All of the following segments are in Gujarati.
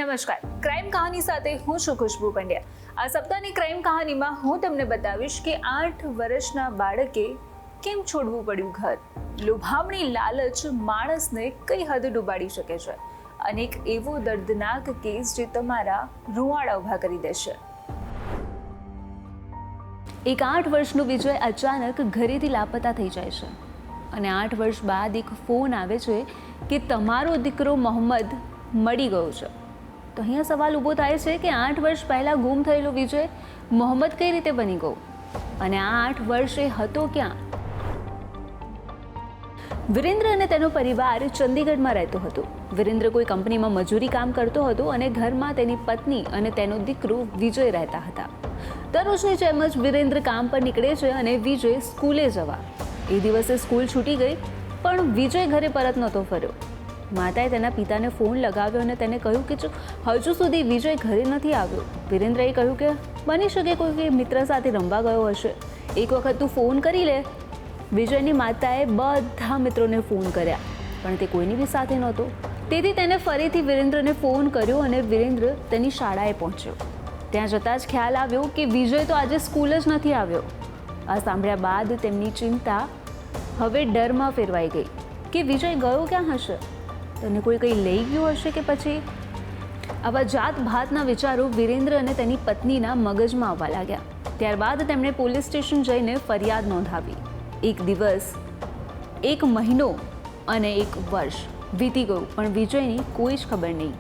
નમસ્કાર, ક્રાઇમ કહાની સાથે હું છું ખુશ્બુ પંડ્યા. આ સપ્તાહની ક્રાઇમ કહાનીમાં હું તમને બતાવીશ કે 8 વર્ષના બાળકે કેમ છોડવું પડ્યું ઘર. લોભામણી લાલચ માણસને કઈ હદ ડૂબાડી શકે છે અને એક એવો દર્દનાક કેસ જે તમારા રૂવાડા ઊભા કરી દેશે. એક 8 વર્ષનો વિજય અચાનક ઘરેથી લાપતા થઈ જાય છે અને 8 વર્ષ બાદ એક ફોન આવે છે કે તમારો દીકરો મોહમ્મદ મળી ગયો છે. તો અહીંયા સવાલ ઊભો થાય છે કે 8 વર્ષ પહેલાં ગુમ થયેલો વિજય મોહમ્મદ કઈ રીતે બની ગયો અને આ 8 વર્ષે હતો ક્યાં? વિરેન્દ્ર અને તેનો પરિવાર ચંદીગઢમાં રહેતો હતો. વિરેન્દ્ર કોઈ કંપનીમાં મજૂરી કામ કરતો હતો અને ઘરમાં તેની પત્ની અને તેનો દીકરો વિજય રહેતા હતા. દરરોજની જેમ જ વિરેન્દ્ર કામ પર નીકળે છે અને વિજય સ્કૂલે જવા. એ દિવસે સ્કૂલ છૂટી ગઈ પણ વિજય ઘરે પરત નહોતો ફર્યો. માતાએ તેના પિતાને ફોન લગાવ્યો અને તેને કહ્યું કે હજુ સુધી વિજય ઘરે નથી આવ્યો. વિરેન્દ્રએ કહ્યું કે બની શકે કોઈ મિત્ર સાથે રમવા ગયો હશે, એક વખત તું ફોન કરી લે. વિજયની માતાએ બધા મિત્રોને ફોન કર્યા પણ તે કોઈની બી સાથે નહોતો. તેથી તેને ફરીથી વિરેન્દ્રને ફોન કર્યો અને વિરેન્દ્ર તેની શાળાએ પહોંચ્યો. ત્યાં જતાં જ ખ્યાલ આવ્યો કે વિજય તો આજે સ્કૂલ જ નથી આવ્યો. આ સાંભળ્યા બાદ તેમની ચિંતા હવે ડરમાં ફેરવાઈ ગઈ કે વિજય ગયો ક્યાં હશે, તને કોઈ કંઈ લઈ ગયું હશે કે પછી. આવા જાત ભાતના વિચારો વિરેન્દ્ર અને તેની પત્નીના મગજમાં આવવા લાગ્યા. ત્યારબાદ તેમણે પોલીસ સ્ટેશન જઈને ફરિયાદ નોંધાવી. એક દિવસ, એક મહિનો અને એક વર્ષ વીતી ગયું પણ વિજયની કોઈ જ ખબર નહીં.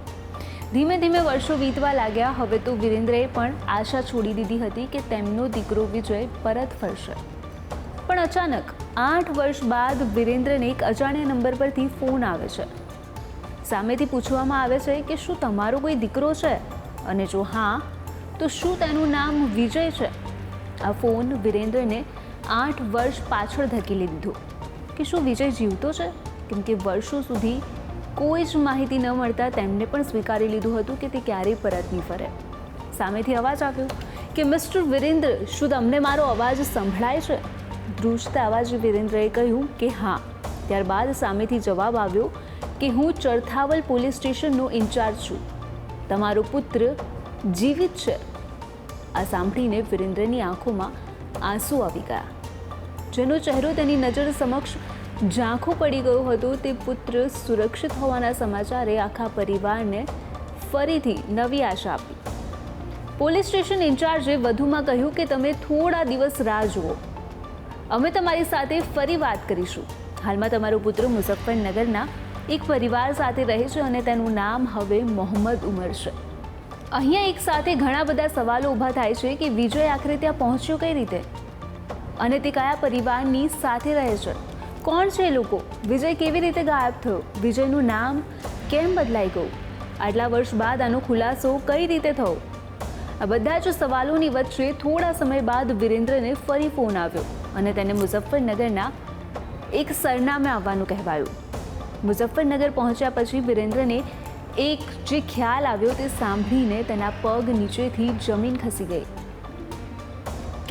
ધીમે ધીમે વર્ષો વીતવા લાગ્યા. હવે તો વિરેન્દ્રએ પણ આશા છોડી દીધી હતી કે તેમનો દીકરો વિજય પરત ફરશે. પણ અચાનક 8 વર્ષ બાદ વિરેન્દ્રને એક અજાણ્યા નંબર પરથી ફોન આવે છે. સામેથી પૂછવામાં આવે છે કે શું તમારો કોઈ દીકરો છે અને જો હા તો શું તેનું નામ વિજય છે. આ ફોન વિરેન્દ્રને 8 વર્ષ પાછળ ધકેલી દીધો કે શું વિજય જીવતો છે, કેમ કે વર્ષો સુધી કોઈ જ માહિતી ન મળતા તેમને પણ સ્વીકારી લીધું હતું કે તે ક્યારેય પરત નહીં ફરે. સામેથી અવાજ આવ્યો કે મિસ્ટર વિરેન્દ્ર, શું તમને મારો અવાજ સંભળાય છે? ધ્રુજતા અવાજે વિરેન્દ્રએ કહ્યું કે હા. ત્યારબાદ સામેથી જવાબ આવ્યો કે હું ચરથાવલ પોલીસ સ્ટેશનનો ઇન્ચાર્જ છું, તમારો પુત્ર જીવિત છે. આ સાંભળીને વિરેન્દ્રની આંખોમાં આંસુ આવી ગયા. જેનો ચહેરો તેની નજર સમક્ષ ઝાંખો પડી ગયો હતો તે પુત્ર સુરક્ષિત હોવાના સમાચારે આખા પરિવારને ફરીથી નવી આશા આપી. પોલીસ સ્ટેશન ઇન્ચાર્જે વધુમાં કહ્યું કે તમે થોડા દિવસ રાહ જુઓ, અમે તમારી સાથે ફરી વાત કરીશું. હાલમાં તમારો પુત્ર મુઝફ્ફરનગરના એક પરિવાર સાથે રહે છે અને તેનું નામ હવે મોહમ્મદ ઉમર છે. અહીંયા એક સાથે ઘણા બધા સવાલો ઊભા થાય છે કે વિજય આખરે ત્યાં પહોંચ્યો કઈ રીતે અને તે કયા પરિવારની સાથે રહે છે, કોણ છે એ લોકો, વિજય કેવી રીતે ગાયબ થયો, વિજયનું નામ કેમ બદલાઈ ગયું, આટલા વર્ષ બાદ આનો ખુલાસો કઈ રીતે થયો. આ બધા જ સવાલોની વચ્ચે થોડા સમય બાદ વિરેન્દ્રને ફરી ફોન આવ્યો અને તેને મુઝફ્ફરનગરના એક સરનામે આવવાનું કહેવાયું. મુઝફ્ફરનગર પહોંચ્યા પછી વિરેન્દ્રને એક જે ખ્યાલ આવ્યો તે સાંભળીને તેના પગ નીચેથી જમીન ખસી ગઈ,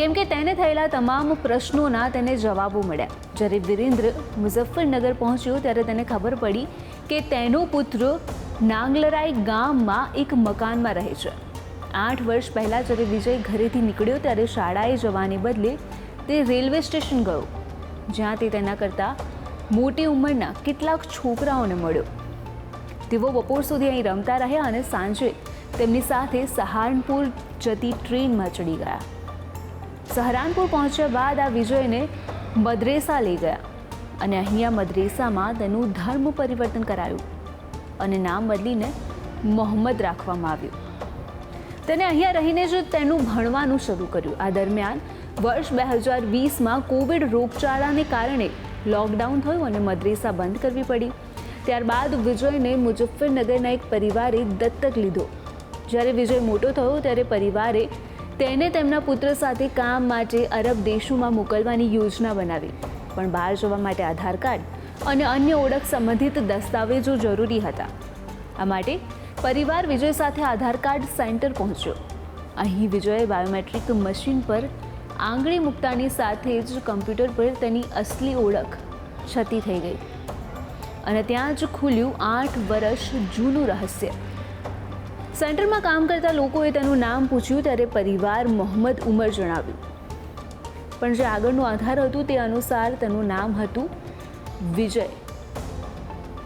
કેમ કે તેને થયેલા તમામ પ્રશ્નોના તેને જવાબો મળ્યા. જ્યારે વિરેન્દ્ર મુઝફ્ફરનગર પહોંચ્યો ત્યારે તેને ખબર પડી કે તેનો પુત્ર નાંગલરાઈ ગામમાં એક મકાનમાં રહે છે. 8 વર્ષ પહેલાં જ્યારે વિજય ઘરેથી નીકળ્યો ત્યારે શાળાએ જવાને બદલે તે રેલવે સ્ટેશન ગયો, જ્યાં તે તેના કરતાં મોટી ઉંમરના કેટલાક છોકરાઓને મળ્યો. તેઓ બપોર સુધી અહીં રમતા રહ્યા અને સાંજે તેમની સાથે સહારનપુર જતી ટ્રેનમાં ચડી ગયા. સહારનપુર પહોંચ્યા બાદ આ વિજયને મદ્રેસા લઈ ગયા અને અહીંયા મદ્રેસામાં તેનું ધર્મ પરિવર્તન કરાયું અને નામ બદલીને મોહમ્મદ રાખવામાં આવ્યું. તેને અહીંયા રહીને જ તેનું ભણવાનું શરૂ કર્યું. આ દરમિયાન વર્ષ 2020માં કોવિડ રોગચાળાને કારણે લોકડાઉન થયું અને મદ્રેસા બંધ કરવી પડી. ત્યારબાદ વિજયને મુઝફ્ફરનગરના એક પરિવારે દત્તક લીધો. જ્યારે વિજય મોટો થયો ત્યારે પરિવારે તેને તેમના પુત્ર સાથે કામ માટે અરબ દેશોમાં મોકલવાની યોજના બનાવી. પણ બહાર જવા માટે આધાર કાર્ડ અને અન્ય ઓળખ સંબંધિત દસ્તાવેજો જરૂરી હતા. આ માટે પરિવાર વિજય સાથે આધાર કાર્ડ સેન્ટર પહોંચ્યો. અહીં વિજયે બાયોમેટ્રિક મશીન પર આંગળી મૂકતાની સાથે જ કમ્પ્યુટર પર તેની અસલી ઓળખ છતી થઈ ગઈ અને ત્યાં જ ખુલ્યું 8 વર્ષ જૂનું રહસ્ય. સેન્ટરમાં કામ કરતા લોકોએ તેનું નામ પૂછ્યું ત્યારે પરિવાર મોહમ્મદ ઉમર જણાવ્યું, પણ જે આગળનું આધાર હતું તે અનુસાર તેનું નામ હતું વિજય.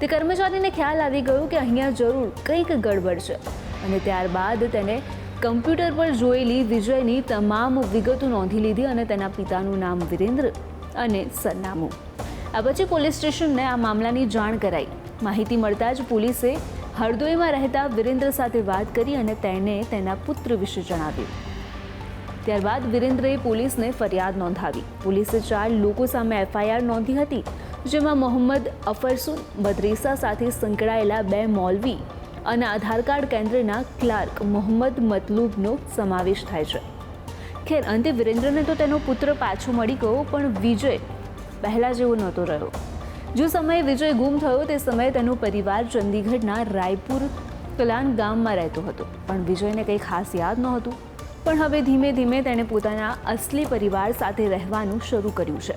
તે કર્મચારીને ખ્યાલ આવી ગયો કે અહીંયા જરૂર કંઈક ગડબડ છે અને ત્યારબાદ તેને કમ્પ્યુટર પર જોયેલી વિજયની તમામ વિગતો નોંધી લીધી અને તેના પિતાનું નામ વિરેન્દ્ર અને સરનામું. આ પછી પોલીસ સ્ટેશનને આ મામલાની જાણ કરાઈ. માહિતી મળતા જ પોલીસે હરદોઈમાં રહેતા વિરેન્દ્ર સાથે વાત કરી અને તેને તેના પુત્ર વિશે જણાવ્યું. ત્યારબાદ વિરેન્દ્રએ પોલીસને ફરિયાદ નોંધાવી. પોલીસે 4 લોકો સામે FIR નોંધી હતી, જેમાં મોહમ્મદ અફરસુન મદ્રેસા સાથે સંકળાયેલા 2 મૌલવી અને આધાર કાર્ડ કેન્દ્રના ક્લાર્ક મોહમ્મદ મતલુબનો સમાવેશ થાય છે. ખેર, અંતે વિરેન્દ્રને તો તેનો પુત્ર પાછો મળી ગયો, પણ વિજય પહેલા જેવો નહોતો રહ્યો. જો સમયે વિજય ગુમ થયો તે સમયે તેનો પરિવાર ચંદીગઢના રાયપુર કલાન ગામમાં રહેતો હતો, પણ વિજયને કંઈ ખાસ યાદ નહોતું. પણ હવે ધીમે ધીમે તેણે પોતાના અસલી પરિવાર સાથે રહેવાનું શરૂ કર્યું છે.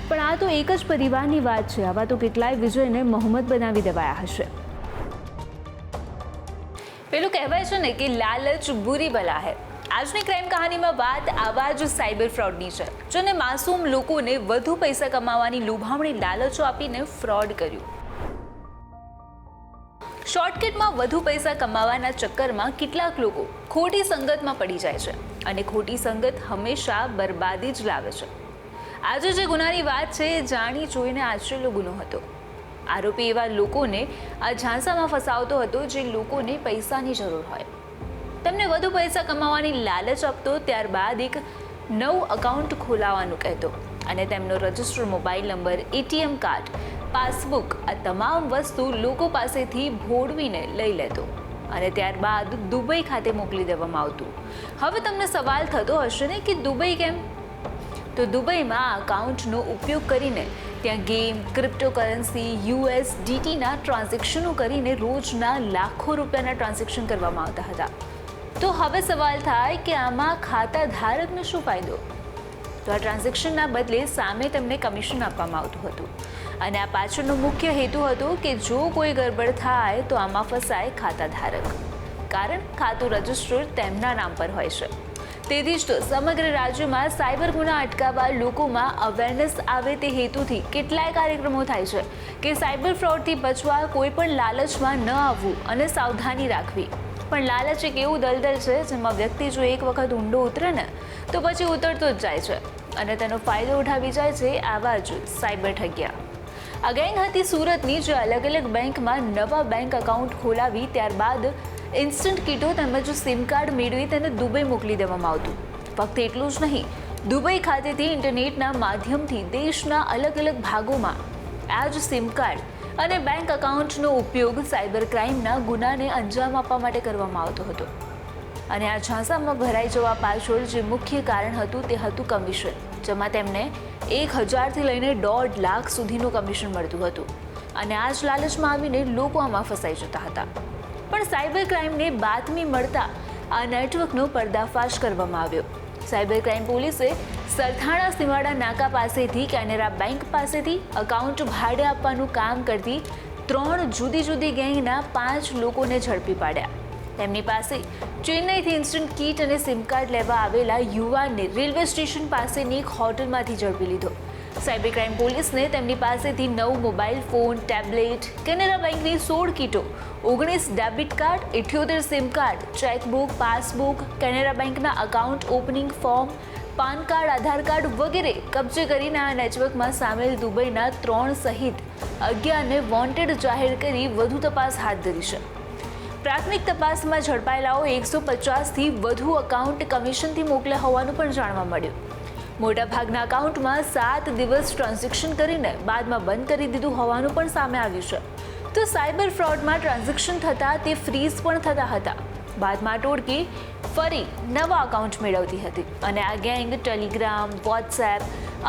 પણ આ તો એક જ પરિવારની વાત છે. આવા તો કેટલાય વિજયને મોહમ્મદ બનાવી દેવાયા હશે. પેલું કહેવાય છે ને કે લાલચ બુરી બલા હૈ. આજની ક્રાઇમ કહાનીમાં વાત આવા જ સાયબર ફ્રોડની છે, જેને માસૂમ લોકોને વધુ પૈસા કમાવાની લોભામણી લાલચો આપીને ફ્રોડ કર્યું. શોર્ટકટમાં વધુ પૈસા કમાવાના ચક્કરમાં કેટલાક લોકો ખોટી સંગતમાં પડી જાય છે અને ખોટી સંગત હંમેશા બરબાદી જ લાવે છે. આજે જે ગુનાની વાત છે એ જાણી જોઈને આચરેલો ગુનો હતો. આરોપી એવા લોકોને આ ઝાંસામાં ફસાવતો હતો જે લોકોને પૈસાની જરૂર હોય, તેમને વધુ પૈસા કમાવાની લાલચ આપતો, ત્યારબાદ એક નવું અકાઉન્ટ ખોલાવવાનું કહેતો અને તેમનો register mobile number, ATM card, passbook આ તમામ વસ્તુ લોકો પાસેથી ભોળવીને લઈ લેતો અને ત્યારબાદ દુબઈ ખાતે મોકલી દેવામાં આવતું. હવે તમને સવાલ થતો હશે ને કે દુબઈ કેમ? તો દુબઈમાં આ અકાઉન્ટનો ઉપયોગ કરીને ત્યાં ગેમ, ક્રિપ્ટોકરન્સી, USDTના ટ્રાન્ઝેક્શનો કરીને રોજના લાખો રૂપિયાના ટ્રાન્ઝેક્શન કરવામાં આવતા હતા. તો હવે સવાલ થાય કે આમાં ખાતા ધારકને શું ફાયદો? તો આ ટ્રાન્ઝેક્શનના બદલે સામે તેમને કમિશન આપવામાં આવતું હતું અને આ પાછળનો મુખ્ય હેતુ હતો કે જો કોઈ ગડબડ થાય તો આમાં ફસાય ખાતા ધારક, કારણ ખાતું રજિસ્ટર તેમના નામ પર હોય છે. તેથી જ તો સમગ્ર રાજ્યમાં સાયબર ગુના અટકાવવા લોકોમાં અવેરનેસ આવે તે હેતુથી કેટલાય કાર્યક્રમો થાય છે કે સાયબર ફ્રોડથી બચવા કોઈ પણ લાલચમાં ન આવવું અને સાવધાની રાખવી. પણ લાલચ એક એવું દલદલ છે જેમાં વ્યક્તિ જો એક વખત ઊંડો ઉતરે ને તો પછી ઉતરતો જ જાય છે અને તેનો ફાયદો ઉઠાવી જાય છે આવા જ સાયબર ઠગ્યા. આ ગેંગ હતી સુરતની, જે અલગ અલગ બેંકમાં નવા બેંક એકાઉન્ટ ખોલાવી ત્યારબાદ ઇન્સ્ટન્ટ કીટો તેમજ સિમ કાર્ડ મેળવી તેને દુબઈ મોકલી દેવામાં આવતું. ફક્ત એટલું જ નહીં, દુબઈ ખાતેથી ઇન્ટરનેટના માધ્યમથી દેશના અલગ અલગ ભાગોમાં આ જ સિમ કાર્ડ અને બેંક એકાઉન્ટનો ઉપયોગ સાયબર ક્રાઇમના ગુનાને અંજામ આપવા માટે કરવામાં આવતો હતો. અને આ ઝાંસામાં ભરાઈ જવા પાછળ જે મુખ્ય કારણ હતું તે હતું કમિશન, જેમાં તેમને 1000થી લઈને 1.5 લાખ સુધીનું કમિશન મળતું હતું. અને આ જ લાલચમાં આવીને લોકો આમાં ફસાઈ જતા હતા. પણ સાયબર ક્રાઇમને બાતમી મળતા આ નેટવર્કનો પર્દાફાશ કરવામાં આવ્યો. સાયબર ક્રાઇમ પોલીસે સરથાણા સીમાડા નાકા પાસેથી કેનેરા બેંક પાસેથી એકાઉન્ટ ભાડે આપવાનું કામ કરતી 3 જુદી જુદી ગેંગના 5 લોકોને ઝડપી પાડ્યા. તેમની પાસે ચેન્નઈથી ઇન્સ્ટન્ટ કીટ અને સિમ કાર્ડ લેવા આવેલા યુવાનને રેલવે સ્ટેશન પાસેની એક હોટલમાંથી ઝડપી લીધો. સાયબર ક્રાઇમ પોલીસને તેમની પાસેથી 9 મોબાઈલ ફોન, ટેબ્લેટ, કેનેરા બેંકની 16 કીટો, 19 debit card, 78 SIM card, chequebook, passbook, Canara બેંકના account opening form, PAN card, Aadhaar card વગેરે કબજે કરીને આ નેટવર્કમાં સામેલ દુબઈના 3 સહિત 11ને વોન્ટેડ જાહેર કરી વધુ તપાસ હાથ ધરી છે. પ્રાથમિક તપાસમાં ઝડપાયેલાઓ 150થી વધુ એકાઉન્ટ કમિશનથી મોકલ્યા હોવાનું પણ જાણવા મળ્યું. મોટાભાગના એકાઉન્ટમાં 7 દિવસ ટ્રાન્ઝેક્શન કરીને બાદમાં બંધ કરી દીધું હોવાનું પણ સામે આવ્યું છે. તો સાયબર ફ્રોડમાં ટ્રાન્ઝેક્શન થતાં તે ફ્રીઝ પણ થતા હતા. બાદમાં ટોળકી ફરી નવા એકાઉન્ટ મેળવતી હતી અને આ ગેંગ ટેલિગ્રામ, વોટ્સએપ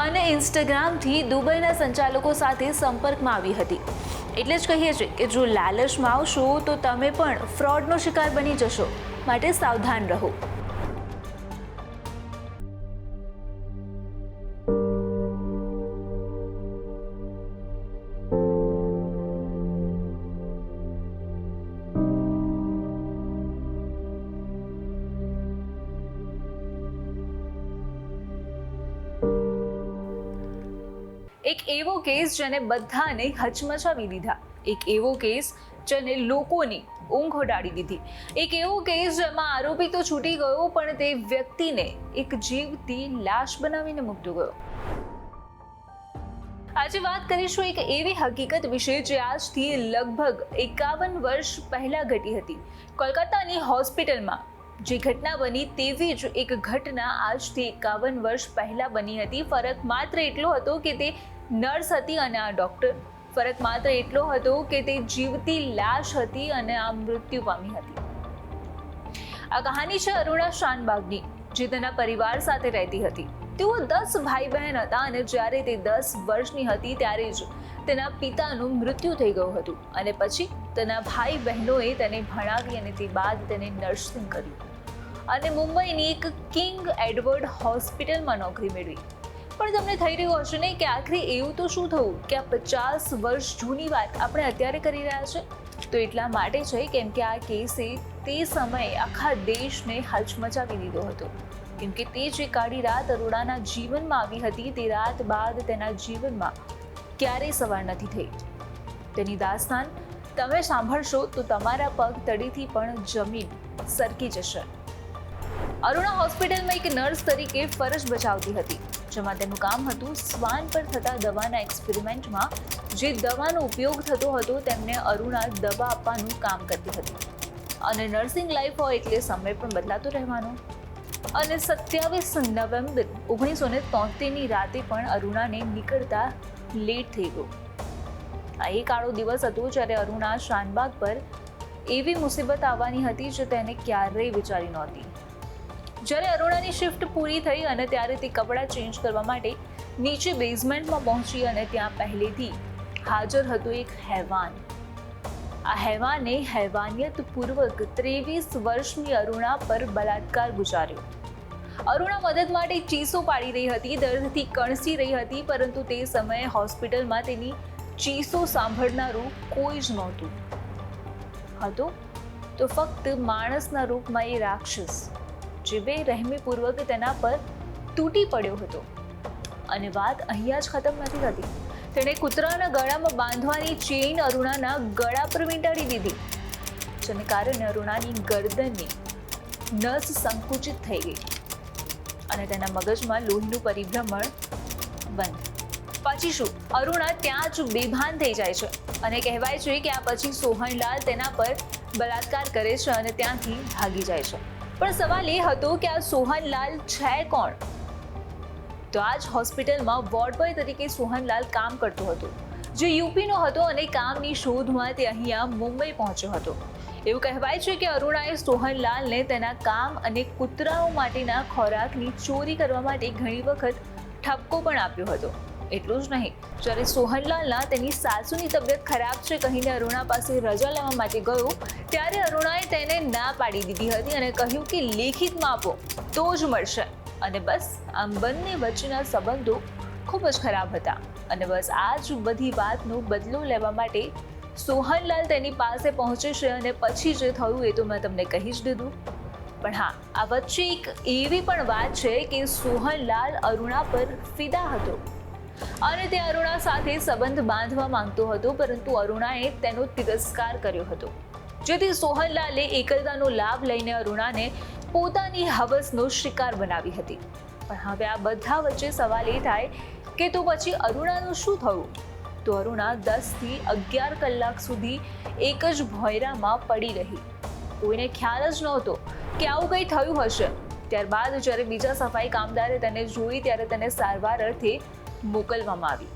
અને ઇન્સ્ટાગ્રામથી દુબઈના સંચાલકો સાથે સંપર્કમાં આવી હતી. એટલે જ કહીએ છીએ કે જો લાલચમાં આવશો તો તમે પણ ફ્રોડનો શિકાર બની જશો, માટે સાવધાન રહો. એક એવો કેસ જેને બધાને હચમચાવી દીધા, એક એવો કેસ જેને લોકોની ઊંઘ ઉડાડી દીધી, એક એવો કેસ જેમાં આરોપી તો છૂટી ગયો પણ તે વ્યક્તિને એક જીવતી લાશ બનાવીને મૂકી ગયો. આજે વાત કરીશું એક એવી હકીકત વિશે જે આજથી લગભગ 51 વર્ષ પહેલા ઘટી હતી. કોલકાતાની હોસ્પિટલમાં જે ઘટના બની તેવી જ એક ઘટના આજથી 51 વર્ષ પહેલા બની હતી. ફરક માત્ર એટલો હતો કે તે નર્સ હતી અને આ ડોક્ટર. ફરક માત્ર એટલો હતો કે તે જીવતી લાશ હતી અને આ મૃત્યુ પામી હતી. આ કહાની છે અરુણા શાનબાગની, જે તેના પરિવાર સાથે રહેતી હતી. તેઓ 10 ભાઈ બહેન હતા અને જ્યારે તે 10 વર્ષની હતી ત્યારે જ તેના પિતાનું મૃત્યુ થઈ ગયું હતું અને પછી તેના ભાઈ બહેનોએ તેને ભણાવી અને તે બાદ તેને નર્સિંગ કર્યું અને મુંબઈની એક કિંગ એડવર્ડ હોસ્પિટલમાં નોકરી મેળવી. પણ તમને થઈ રહ્યું હશે ને કે આખરે એવું તો શું થયું કે આ 50 વર્ષ જૂની વાત આપણે અત્યારે કરી રહ્યા છે? તો એટલા માટે છે કેમ કે આ કેસે તે સમયે આખા દેશને હચમચાવી દીધો હતો. કેમ કે તે જે કાળી રાત અરુણાના જીવનમાં આવી હતી તે રાત બાદ તેના જીવનમાં ક્યારેય સવાર નથી થઈ. તેની દાસ્તાન તમે સાંભળશો તો તમારા પગ તળેથી પણ જમીન સરકી જશે. અરુણા હોસ્પિટલમાં એક નર્સ તરીકે ફરજ બજાવતી હતી, જેમાં તેનું કામ હતું શ્વાન પર થતા દવાના એક્સપેરિમેન્ટમાં જે દવાનો ઉપયોગ થતો હતો તેમને અરુણા દવા આપવાનું કામ કરતી હતી. અને નર્સિંગ લાઈફ હોય એટલે સમય પણ બદલાતો રહેવાનો. અને 27 નવેમ્બર 1973ની રાતે પણ અરુણાને નીકળતા લેટ થઈ ગયો. આ એક કાળો દિવસ હતો જ્યારે અરુણા શાનબાગ પર એવી મુસીબત આવવાની હતી જે તેને ક્યારેય વિચારી નહોતી. જ્યારે અરુણાની શિફ્ટ પૂરી થઈ અને ત્યારે તે કપડાં ચેન્જ કરવા માટે નીચે બેઝમેન્ટમાં પહોંચી અને ત્યાં પહેલેથી હાજર હતું એક હેવાન. આ હેવાને હેવાનિયતપૂર્વક 23 વર્ષની અરુણા પર બલાત્કાર ગુજાર્યો. અરુણા મદદ માટે ચીસો પાડી રહી હતી, દર્દથી કણસી રહી હતી, પરંતુ તે સમયે હોસ્પિટલમાં તેની ચીસો સાંભળનારું કોઈ જ નહોતું. હતો તો ફક્ત માણસના રૂપમાં એ રાક્ષસ જે બેરહેમીપૂર્વક તેના પર તૂટી પડ્યો હતો. અને વાત અહીંયા જ ખતમ નથી થતી. તેણે કૂતરાના ગળામાં બાંધવાની ચેઇન અરુણાના ગળા પર વીંટાળી દીધી, જેને કારણે અરુણાની ગરદનની નસ સંકુચિત થઈ ગઈ અને તેના મગજમાં લોહીનું પરિભ્રમણ બંધ. પછી શું? અરુણા ત્યાં જ બેભાન થઈ જાય છે અને કહેવાય છે કે આ પછી સોહનલાલ તેના પર બલાત્કાર કરે છે અને ત્યાંથી ભાગી જાય છે. પણ સવાલ એ હતો કે આ સોહનલાલ છે કોણ? તો આ જ હોસ્પિટલમાં વોર્ડ બોય તરીકે સોહનલાલ કામ કરતો હતો, જે યુપીનો હતો અને કામની શોધમાં તે અહીંયા મુંબઈ પહોંચ્યો હતો. એવું કહેવાય છે કે અરુણાએ સોહનલાલને તેના કામ અને કૂતરાઓ માટેના ખોરાકની ચોરી કરવા માટે ઘણી વખત ઠપકો પણ આપ્યો હતો. એટલું જ નહીં, જ્યારે સોહનલાલના તેની સાસુની તબિયત ખરાબ છે કહીને અરુણા પાસે રજા લેવા માટે ગયો ત્યારે અરુણાએ તેને ના પાડી દીધી હતી અને કહ્યું કે લેખિતમાં આપો તો જ મળશે. અને બસ આમ બંને વચ્ચેના સંબંધો ખૂબ જ ખરાબ હતા. અને બસ આ જ બધી વાતનો બદલો લેવા માટે સોહનલાલ તેની પાસે પહોંચે છે અને પછી જે થયું એ તો મેં તમને કહી જ દીધું. પણ હા, આ વચ્ચે એક એવી પણ વાત છે કે સોહનલાલ અરુણા પર ફિદા હતો અને તે અરુણા સાથે સંબંધ બાંધવા માંગતો હતો, પરંતુ અરુણાએ તેનો તિરસ્કાર કર્યો હતો, જેથી સોહનલાલે એકલતાનો લાભ લઈને અરુણાને પોતાની હવસનો શિકાર બનાવી હતી. પણ હવે આ બધા વચ્ચે સવાલ એ થાય કે તો પછી અરુણાનું શું થયું? તો અરુણા 10 થી 11 કલાક સુધી એક જ ભોંયરામાં પડી રહી. કોઈને ખ્યાલ જ નહોતો કે આવું કંઈ થયું હશે. ત્યારબાદ જ્યારે બીજા સફાઈ કામદારે તેને જોઈ ત્યારે તેને સારવાર અર્થે મોકલવામાં આવી.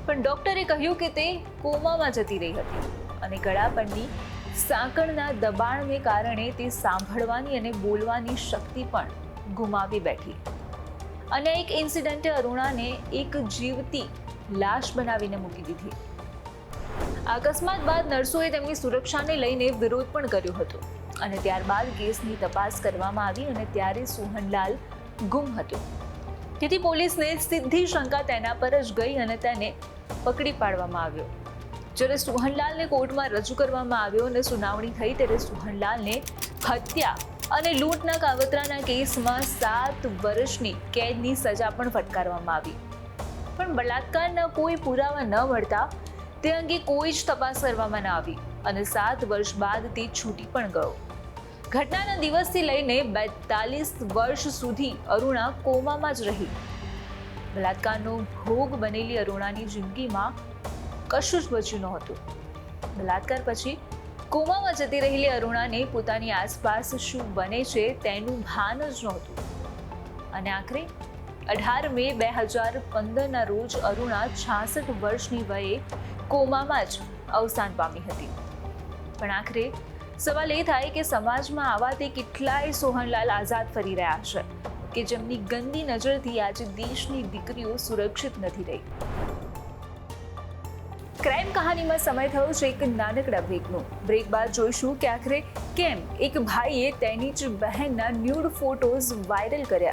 પણ ડૉક્ટરે કહ્યું કે તે કોમામાં જતી રહી હતી અને ગળા પરની સાંકળના દબાણને કારણે તે સાંભળવાની અને બોલવાની શક્તિ પણ ગુમાવી બેઠી. અને એક ઇન્સિડન્ટે અરુણાને એક જીવતી લાશ બનાવીને મૂકી દીધી. અકસ્માત બાદ નર્સોએ તેમની સુરક્ષાને લઈને વિરોધ પણ કર્યો હતો અને ત્યારબાદ કેસની તપાસ કરવામાં આવી અને ત્યારે સોહનલાલ ગુમ હતો. તેથી પોલીસને સીધી શંકા તેના પર જ ગઈ અને તેને પકડી પાડવામાં આવ્યો. જ્યારે સોહનલાલને કોર્ટમાં રજૂ કરવામાં આવ્યો અને સુનાવણી થઈ ત્યારે સોહનલાલને હત્યા અને લૂંટના કાવતરાના કેસમાં 7 વર્ષની કેદની સજા પણ ફટકારવામાં આવી. પણ બળાત્કારના કોઈ પુરાવા ન મળતા તે અંગે કોઈ જ તપાસ કરવામાં ન આવી અને 7 વર્ષ બાદ તે છૂટી પણ ગયો. ઘટનાના દિવસથી લઈને 42 વર્ષ સુધી અરુણા કોમામાં જ રહી. બલાત્કારનો ભોગ બનેલી અરુણાની જિંદગીમાં કશું જ બચ્યું નહોતું. બલાત્કાર પછી કોમામાં જતી રહેલી અરુણાને પોતાની આસપાસ શું બને છે તેનું ભાન જ નહોતું. અને આખરે 18 મે 2015ના રોજ અરુણા 66 વર્ષની વયે કોમામાં જ અવસાન પામી હતી. પણ આખરે સવાલ એ થાય કે સમાજમાં આવા તે કેટલાય સોહનલાલ આઝાદ ફરી રહ્યા છે કે જેમની ગંદી નજરથી આજે દેશની દીકરીઓ સુરક્ષિત નથી રહી. ક્રાઇમ કહાનીમાં સમય થયો છે એક નાનકડા બ્રેકનો. બ્રેક બાદ જોઈશું કે આખરે કેમ એક ભાઈએ તેની જ બહેનના ન્યૂડ ફોટોઝ વાયરલ કર્યા